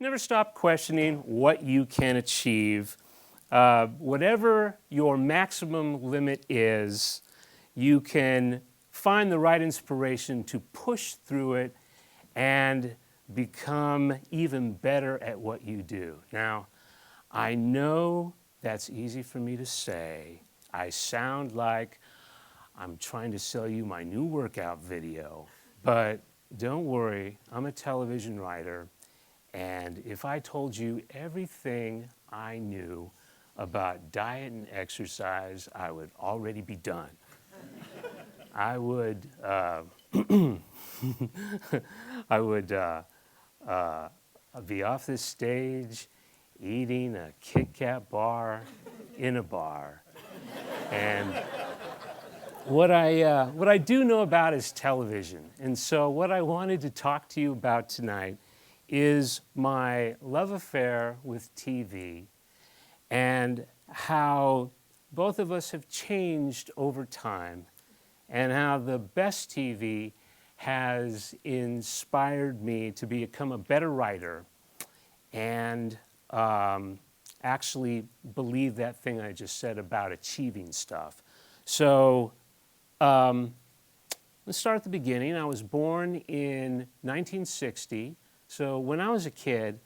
never stop questioning what you can achieve. Whatever your maximum limit is, you can find the right inspiration to push through it and become even better at what you do. Now, I know that's easy for me to say. I sound like I'm trying to sell you my new workout video, but don't worry, I'm a television writer, and if I told you everything I knew about diet and exercise, I would already be done. I would, I would be off this stage eating a Kit Kat bar in a bar. And what I do know about is television. And so what I wanted to talk to you about tonight is my love affair with TV and how both of us have changed over time and how the best TV has inspired me to become a better writer and actually believe that thing I just said about achieving stuff. So let's start at the beginning. I was born in 1960. So when I was a kid,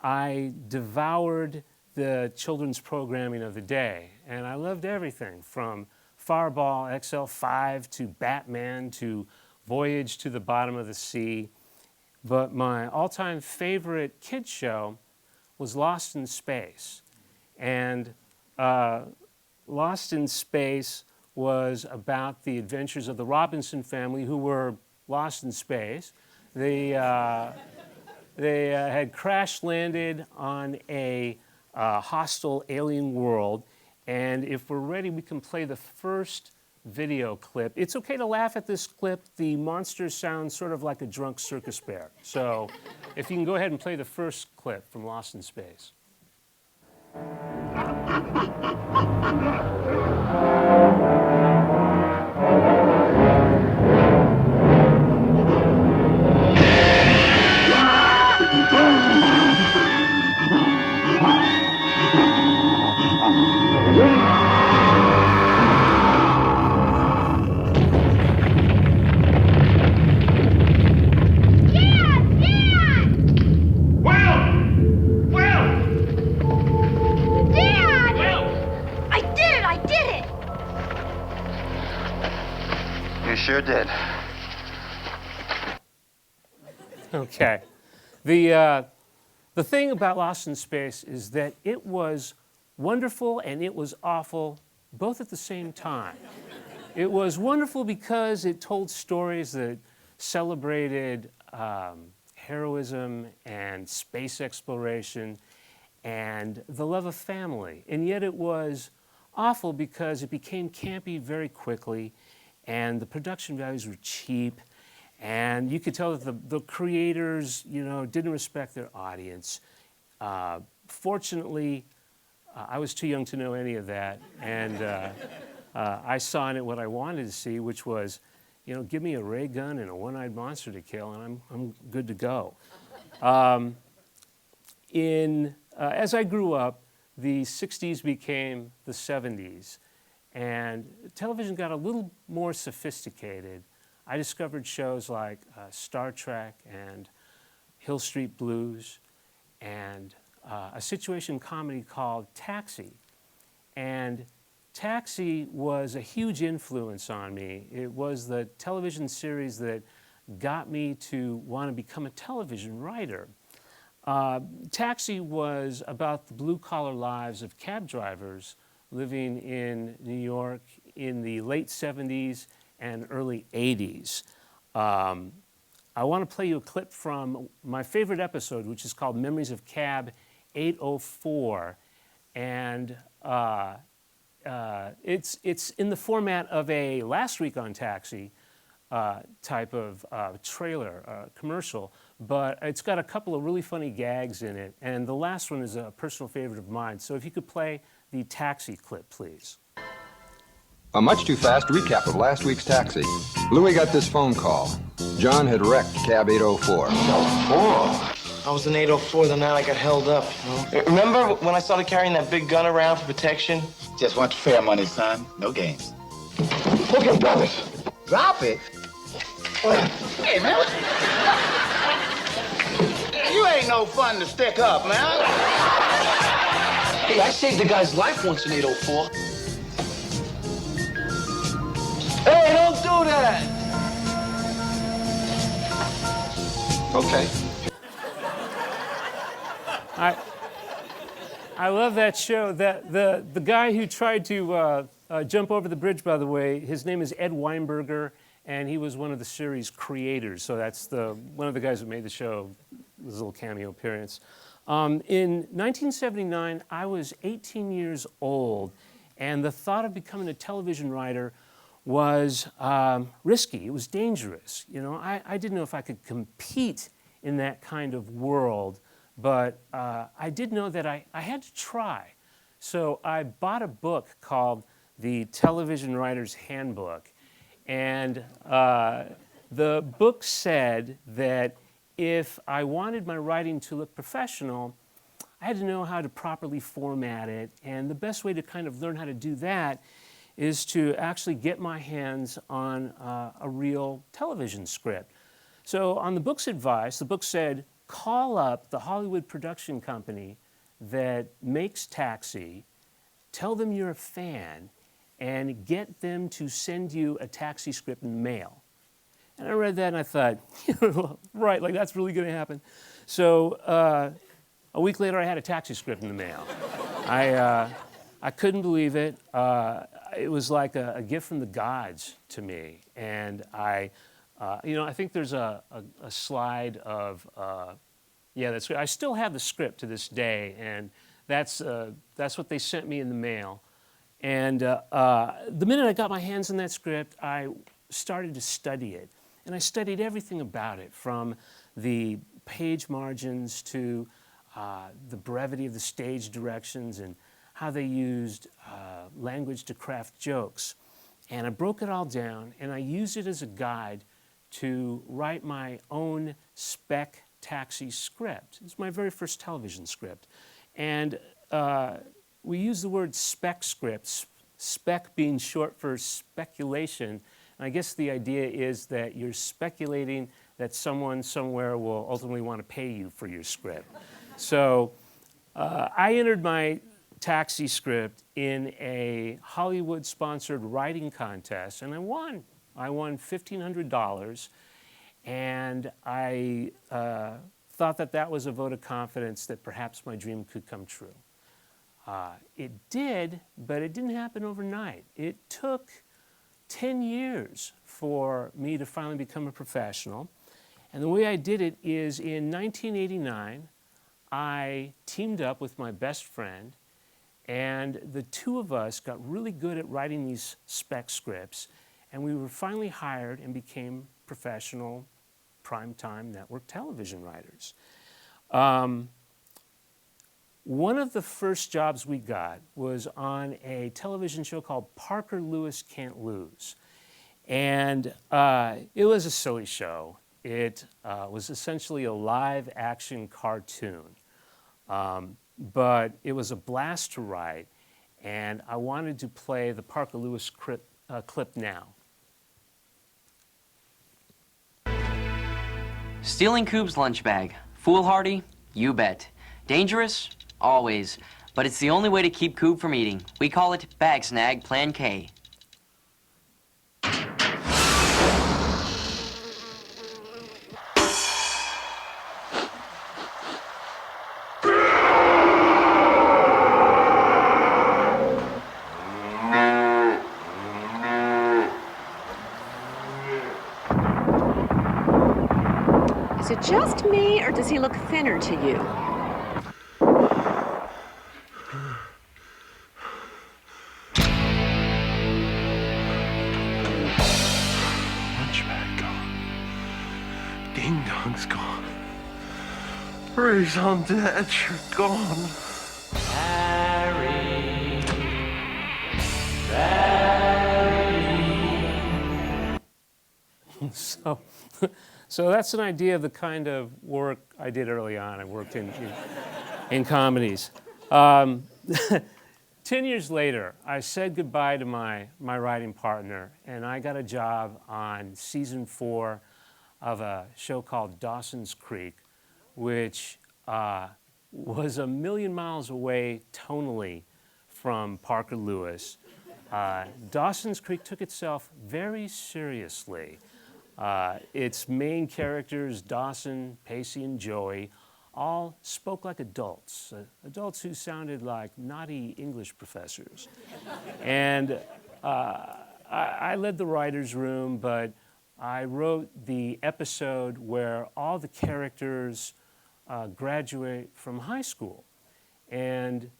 I devoured the children's programming of the day. And I loved everything from Fireball XL5 to Batman to Voyage to the Bottom of the Sea. But my all-time favorite kids show was Lost in Space. And Lost in Space was about the adventures of the Robinson family who were lost in space. They had crash landed on a hostile alien world. And if we're ready, we can play the first video clip. It's okay to laugh at this clip. The monster sounds sort of like a drunk circus bear. So if you can go ahead and play the first clip from Lost in Space. Sure did. Okay. The thing about Lost in Space is that it was wonderful and it was awful both at the same time. It was wonderful because it told stories that celebrated heroism and space exploration and the love of family. And yet it was awful because it became campy very quickly, and the production values were cheap, and you could tell that the creators, didn't respect their audience. Fortunately, I was too young to know any of that, and I saw in it what I wanted to see, which was, give me a ray gun and a one-eyed monster to kill, and I'm good to go. As I grew up, the 60s became the 70s. And television got a little more sophisticated. I discovered shows like Star Trek and Hill Street Blues and a situation comedy called Taxi. And Taxi was a huge influence on me. It was the television series that got me to want to become a television writer. Taxi was about the blue-collar lives of cab drivers living in New York in the late 70s and early 80s. I want to play you a clip from my favorite episode, which is called Memories of Cab 804. And it's in the format of a Last Week on Taxi type of trailer, commercial, but it's got a couple of really funny gags in it. And the last one is a personal favorite of mine. So if you could play the Taxi clip, please. A much too fast recap of last week's Taxi. Louis got this phone call. John had wrecked cab 804. I was in 804 the night I got held up, you know? Remember when I started carrying that big gun around for protection? Just want fair money, son. No games. Okay, drop it. Drop it? Hey, man. You ain't no fun to stick up, man. Hey, I saved the guy's life once in 804. Hey, don't do that! Okay. I love that show. The guy who tried to jump over the bridge, by the way, his name is Ed Weinberger, and he was one of the series creators. So that's one of the guys who made the show, his little cameo appearance. In 1979, I was 18 years old, and the thought of becoming a television writer was risky. It was dangerous. You know, I didn't know if I could compete in that kind of world, but I did know that I had to try. So I bought a book called The Television Writer's Handbook, and the book said that if I wanted my writing to look professional, I had to know how to properly format it, and the best way to kind of learn how to do that is to actually get my hands on a real television script. So on the book's advice, the book said, call up the Hollywood production company that makes Taxi, tell them you're a fan, and get them to send you a Taxi script in the mail. And I read that and I thought, right, like that's really gonna happen. So a week later I had a Taxi script in the mail. I couldn't believe it. It was like a gift from the gods to me. And I think there's a slide of, that's great. I still have the script to this day, and that's what they sent me in the mail. And the minute I got my hands on that script, I started to study it. And I studied everything about it, from the page margins to the brevity of the stage directions and how they used language to craft jokes. And I broke it all down, and I used it as a guide to write my own spec Taxi script. It's my very first television script. And we use the word spec scripts, spec being short for speculation. And I guess the idea is that you're speculating that someone somewhere will ultimately want to pay you for your script. So I entered my Taxi script in a Hollywood-sponsored writing contest, and I won. I won $1,500, and I thought that was a vote of confidence that perhaps my dream could come true. It did, but it didn't happen overnight. It took 10 years for me to finally become a professional, and the way I did it is in 1989, I teamed up with my best friend, and the two of us got really good at writing these spec scripts, and we were finally hired and became professional primetime network television writers. One of the first jobs we got was on a television show called Parker Lewis Can't Lose. And it was a silly show. It was essentially a live action cartoon. But it was a blast to write, and I wanted to play the Parker Lewis clip now. Stealing Coop's lunch bag. Foolhardy? You bet. Dangerous? Always. But it's the only way to keep Coop from eating. We call it Bag Snag Plan K. Is it just me, or does he look thinner to you? Lunch bag gone. Ding dong's gone. Raison d'etre gone. So, so that's an idea of the kind of work I did early on. I worked in comedies. 10 years later, I said goodbye to my writing partner, and I got a job on season 4 of a show called Dawson's Creek, which was a million miles away tonally from Parker Lewis. Dawson's Creek took itself very seriously. Its main characters, Dawson, Pacey, and Joey, all spoke like adults, adults who sounded like naughty English professors. And I led the writer's room, but I wrote the episode where all the characters graduate from high school. And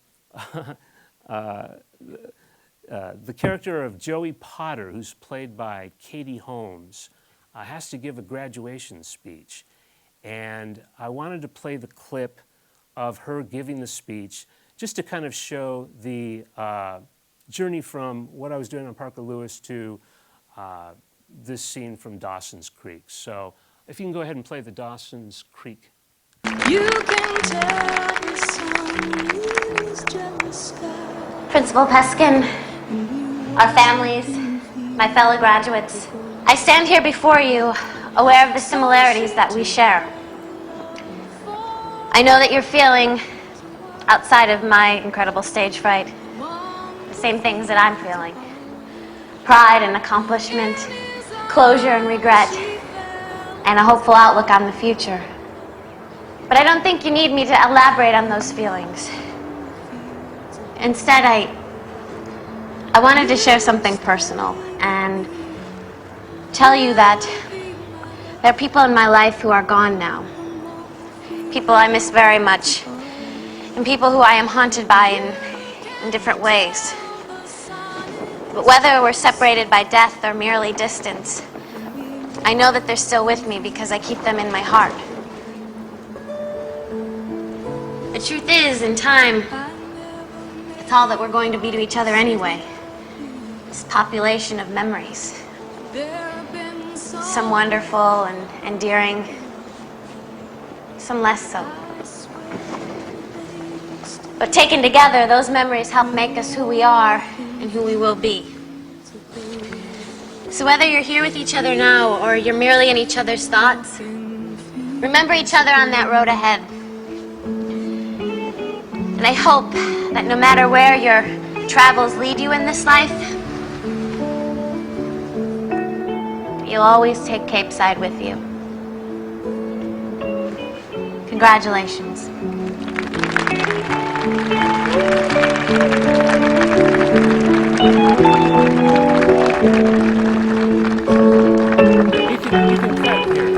the character of Joey Potter, who's played by Katie Holmes, has to give a graduation speech. And I wanted to play the clip of her giving the speech just to kind of show the journey from what I was doing on Parker Lewis to this scene from Dawson's Creek. So if you can go ahead and play the Dawson's Creek. You can tell the sun is jealous. Principal Peskin, our families, my fellow graduates, I stand here before you aware of the similarities that we share. I know that you're feeling, outside of my incredible stage fright, the same things that I'm feeling. Pride and accomplishment, closure and regret, and a hopeful outlook on the future. But I don't think you need me to elaborate on those feelings. Instead, I wanted to share something personal and tell you that there are people in my life who are gone now. People I miss very much, and people who I am haunted by in different ways. But whether we're separated by death or merely distance, I know that they're still with me because I keep them in my heart. The truth is, in time, it's all that we're going to be to each other anyway. This population of memories. Some wonderful and endearing, some less so. But taken together, those memories help make us who we are and who we will be. So whether you're here with each other now or you're merely in each other's thoughts, remember each other on that road ahead. And I hope that no matter where your travels lead you in this life, you'll always take Cape Side with you. Congratulations. You can cut here.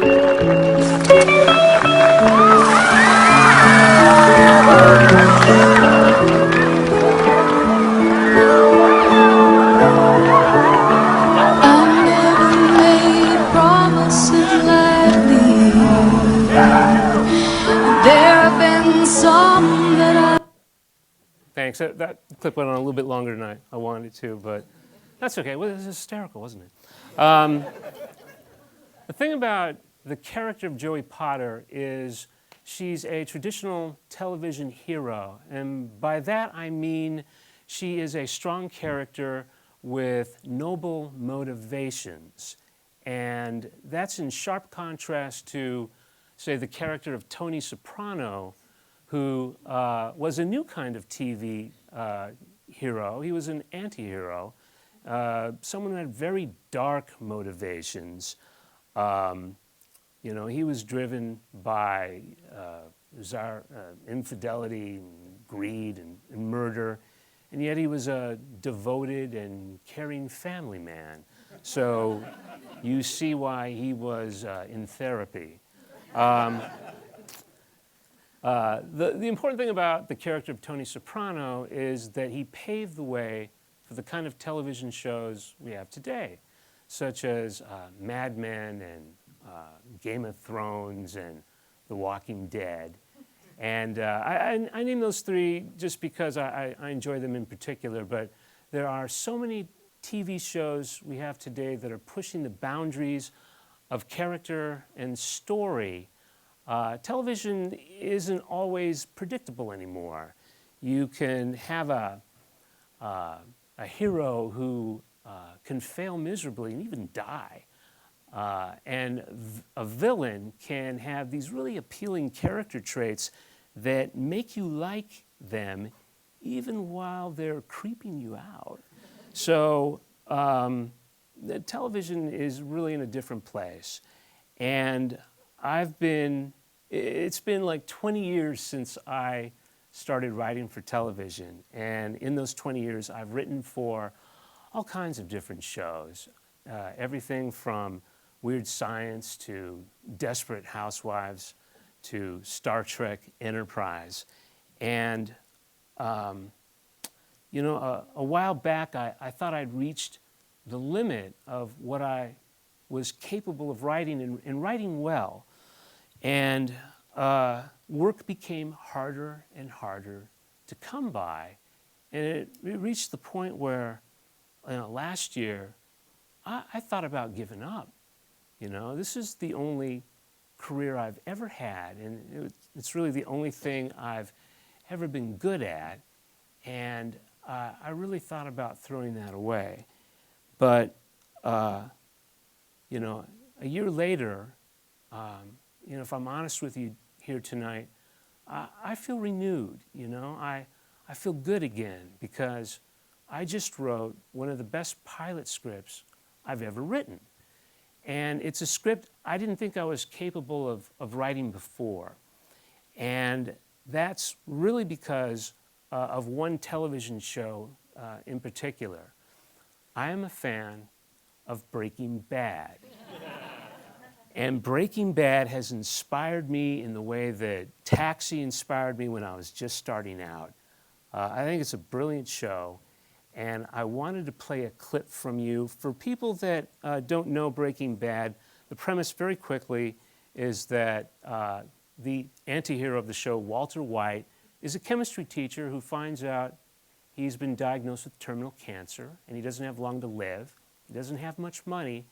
Thanks. That clip went on a little bit longer than I wanted it to, but that's okay. Well, it was hysterical, wasn't it? The thing about the character of Joey Potter is she's a traditional television hero, and by that I mean she is a strong character with noble motivations, and that's in sharp contrast to, say, the character of Tony Soprano, who was a new kind of TV hero. He was an anti-hero, someone who had very dark motivations. You know, he was driven by infidelity, and greed, and murder, and yet he was a devoted and caring family man. So you see why he was in therapy. The important thing about the character of Tony Soprano is that he paved the way for the kind of television shows we have today, such as Mad Men and Game of Thrones and The Walking Dead. And I name those three just because I enjoy them in particular, but there are so many TV shows we have today that are pushing the boundaries of character and story, television isn't always predictable anymore. You can have a hero who can fail miserably and even die. And a villain can have these really appealing character traits that make you like them even while they're creeping you out. So the television is really in a different place. And it's been like 20 years since I started writing for television. And in those 20 years, I've written for all kinds of different shows. Everything from Weird Science to Desperate Housewives to Star Trek Enterprise. And, you know, a while back, I thought I'd reached the limit of what I was capable of writing and writing well. And work became harder and harder to come by. And it reached the point where, you know, last year, I thought about giving up. You know, this is the only career I've ever had, and it's really the only thing I've ever been good at. And I really thought about throwing that away. But, you know, a year later, you know, if I'm honest with you here tonight, I feel renewed, you know. I feel good again because I just wrote one of the best pilot scripts I've ever written. And it's a script I didn't think I was capable of writing before. And that's really because of one television show in particular. I am a fan of Breaking Bad. And Breaking Bad has inspired me in the way that Taxi inspired me when I was just starting out. I think it's a brilliant show, and I wanted to play a clip from you. For people that don't know Breaking Bad, the premise very quickly is that the anti-hero of the show, Walter White, is a chemistry teacher who finds out he's been diagnosed with terminal cancer, and he doesn't have long to live. He doesn't have much money,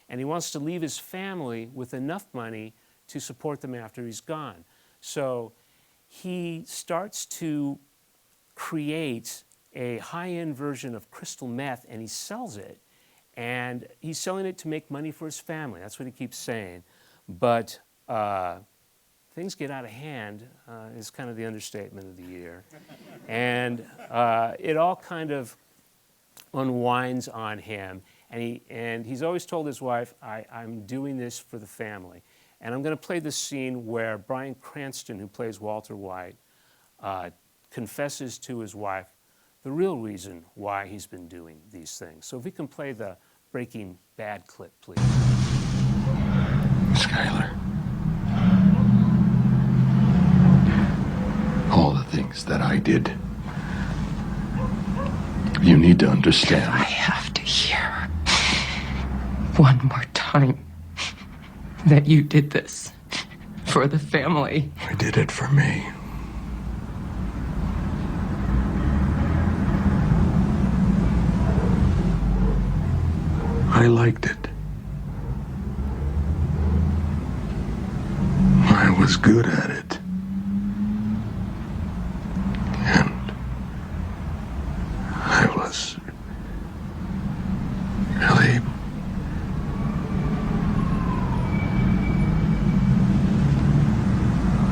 and he wants to leave his family with enough money to support them after he's gone. So he starts to create a high-end version of crystal meth, and he sells it. And he's selling it to make money for his family. That's what he keeps saying. But things get out of hand is kind of the understatement of the year. And it all kind of unwinds on him. And he's always told his wife, I'm doing this for the family. And I'm going to play this scene where Bryan Cranston, who plays Walter White, confesses to his wife the real reason why he's been doing these things. So if we can play the Breaking Bad clip, please. Skylar. All the things that I did. You need to understand. I have to hear one more time that you did this for the family. I did it for me. I liked it. I was good at it. And I was really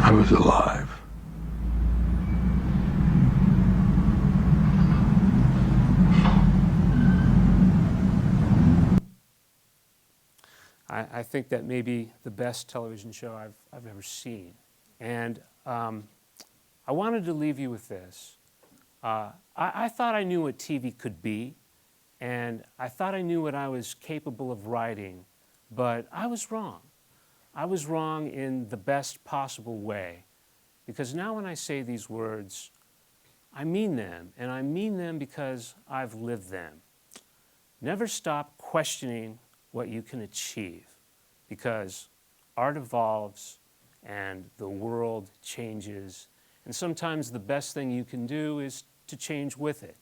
I was alive. I think that may be the best television show I've ever seen. And I wanted to leave you with this. I thought I knew what TV could be, and I thought I knew what I was capable of writing, but I was wrong. I was wrong in the best possible way, because now when I say these words, I mean them, and I mean them because I've lived them. Never stop questioning what you can achieve, because art evolves and the world changes, and sometimes the best thing you can do is to change with it.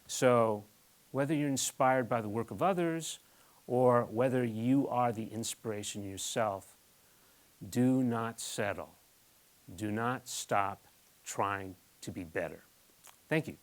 So whether you're inspired by the work of others or whether you are the inspiration yourself, do not settle. Do not stop trying to be better. Thank you.